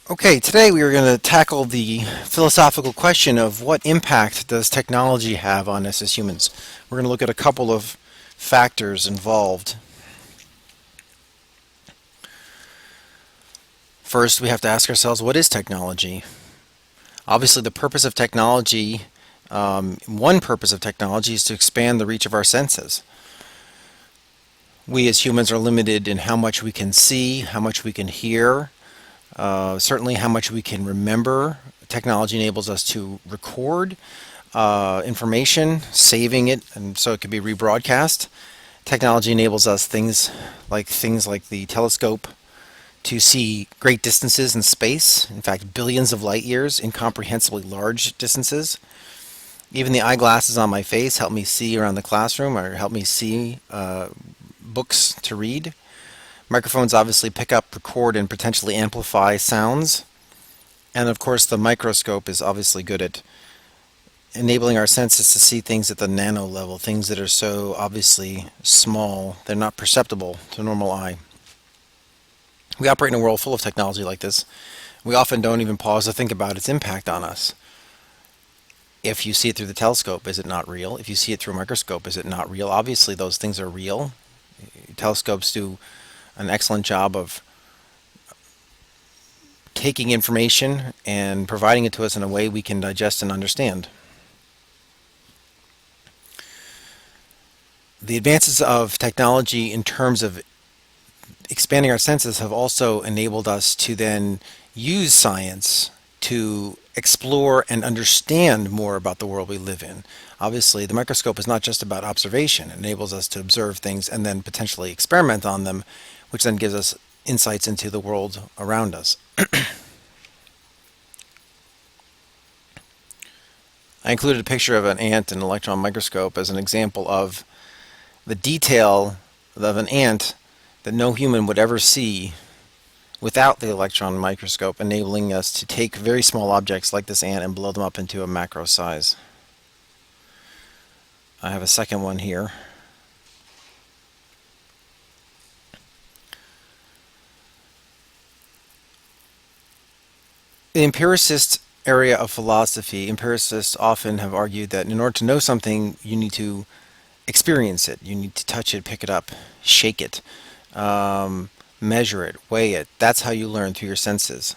Okay, today we are going to tackle the philosophical question of what impact does technology have on us as humans. We're going to look at a couple of factors involved. First, we have to ask ourselves, what is technology? Obviously, the purpose of technology, one purpose of technology is to expand the reach of our senses. We as humans are limited in how much we can see, how much we can hear, certainly how much we can remember. Technology enables us to record information, saving it, and so it can be rebroadcast. Technology enables us things like the telescope to see great distances in space, in fact, billions of light years, incomprehensibly large distances. Even the eyeglasses on my face help me see around the classroom or help me see books to read. Microphones obviously pick up, record, and potentially amplify sounds. And of course, the microscope is obviously good at enabling our senses to see things at the nano level, things that are so obviously small, they're not perceptible to a normal eye. We operate in a world full of technology like this. We often don't even pause to think about its impact on us. If you see it through the telescope, is it not real? If you see it through a microscope, is it not real? Obviously, those things are real. Telescopes do an excellent job of taking information and providing it to us in a way we can digest and understand. The advances of technology in terms of expanding our senses have also enabled us to then use science to explore and understand more about the world we live in. Obviously, the microscope is not just about observation. It enables us to observe things and then potentially experiment on them, which then gives us insights into the world around us. I included a picture of an ant in an electron microscope as an example of the detail of an ant that no human would ever see without the electron microscope, enabling us to take very small objects like this ant and blow them up into a macro size. I have a second one here. The empiricist area of philosophy, empiricists often have argued that in order to know something, you need to experience it. You need to touch it, pick it up, shake it, measure it, weigh it. That's how you learn through your senses.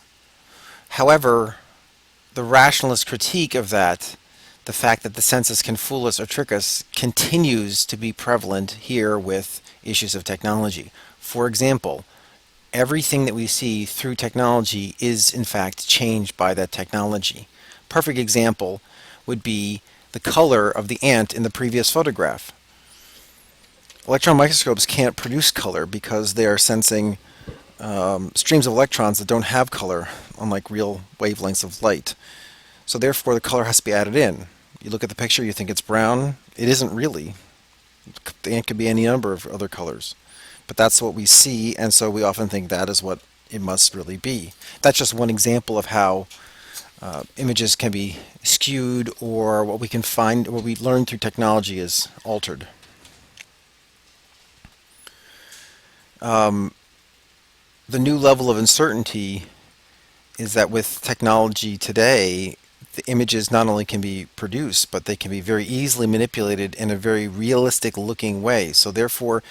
However, the rationalist critique of that, the fact that the senses can fool us or trick us, continues to be prevalent here with issues of technology. For example, everything that we see through technology is in fact changed by that technology. Perfect example would be the color of the ant in the previous photograph. Electron microscopes can't produce color because they are sensing streams of electrons that don't have color, unlike real wavelengths of light. So therefore the color has to be added in. You look at the picture, you think it's brown. It isn't really. The ant could be any number of other colors. But that's what we see, and so we often think that is what it must really be. That's just one example of how images can be skewed, or what we can find, what we learn through technology is altered. The new level of uncertainty is that with technology today, the images not only can be produced, but they can be very easily manipulated in a very realistic looking way. So therefore,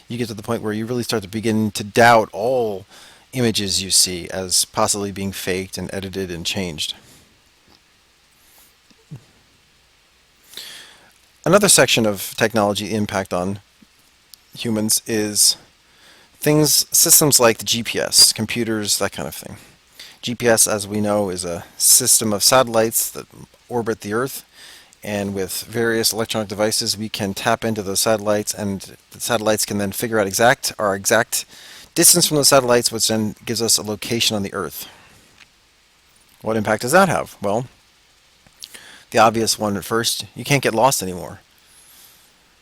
you get to the point where you really start to begin to doubt all images you see as possibly being faked and edited and changed. Another section of technology impact on humans is systems like the GPS, computers, that kind of thing. GPS, as we know, is a system of satellites that orbit the Earth, and with various electronic devices we can tap into those satellites, and the satellites can then figure out our exact distance from the satellites, which then gives us a location on the Earth. What impact does that have? Well, the obvious one at first, you can't get lost anymore.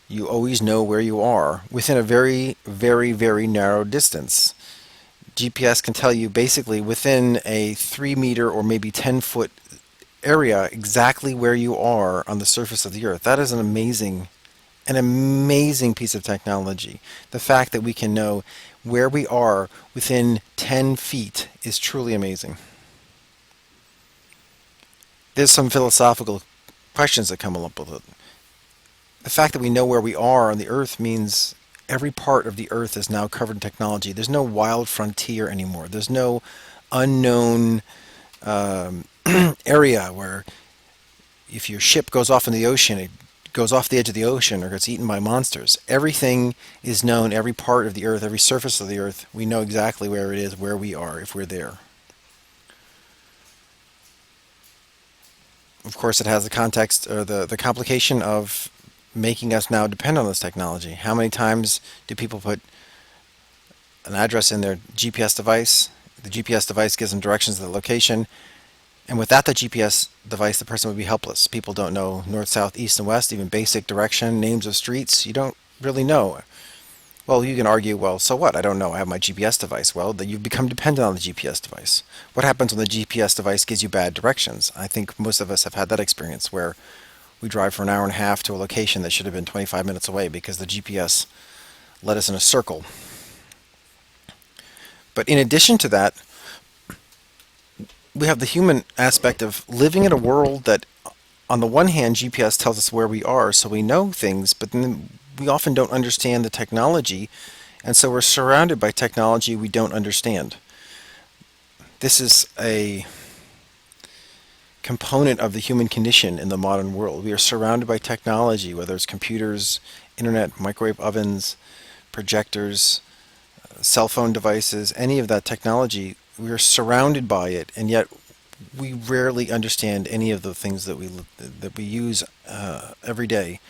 You always know where you are within a very, very, very narrow distance. GPS can tell you basically within a 3-meter or maybe 10-foot area exactly where you are on the surface of the Earth. That is an amazing piece of technology. The fact that we can know where we are within 10 feet is truly amazing. There's some philosophical questions that come up with it. The fact that we know where we are on the Earth means every part of the Earth is now covered in technology. There's no wild frontier anymore. There's no unknown um, area where if your ship goes off in the ocean, it goes off the edge of the ocean or gets eaten by monsters. Everything is known, every part of the Earth, every surface of the Earth. We know exactly where it is, where we are, if we're there. Of course, it has the context or the complication of making us now depend on this technology. How many times do people put an address in their GPS device? The GPS device gives them directions to the location, and without the GPS device, the person would be helpless. People don't know north, south, east, and west, even basic direction, names of streets. You don't really know. Well, you can argue, well, so what? I don't know. I have my GPS device. Well, then you've become dependent on the GPS device. What happens when the GPS device gives you bad directions? I think most of us have had that experience where we drive for an hour and a half to a location that should have been 25 minutes away because the GPS led us in a circle. But in addition to that, we have the human aspect of living in a world that, on the one hand, GPS tells us where we are, so we know things, but then we often don't understand the technology, and so we're surrounded by technology we don't understand. This is a component of the human condition in the modern world. We are surrounded by technology, whether it's computers, internet, microwave ovens, projectors, cell phone devices, any of that technology. We are surrounded by it, and yet we rarely understand any of the things that we use every day.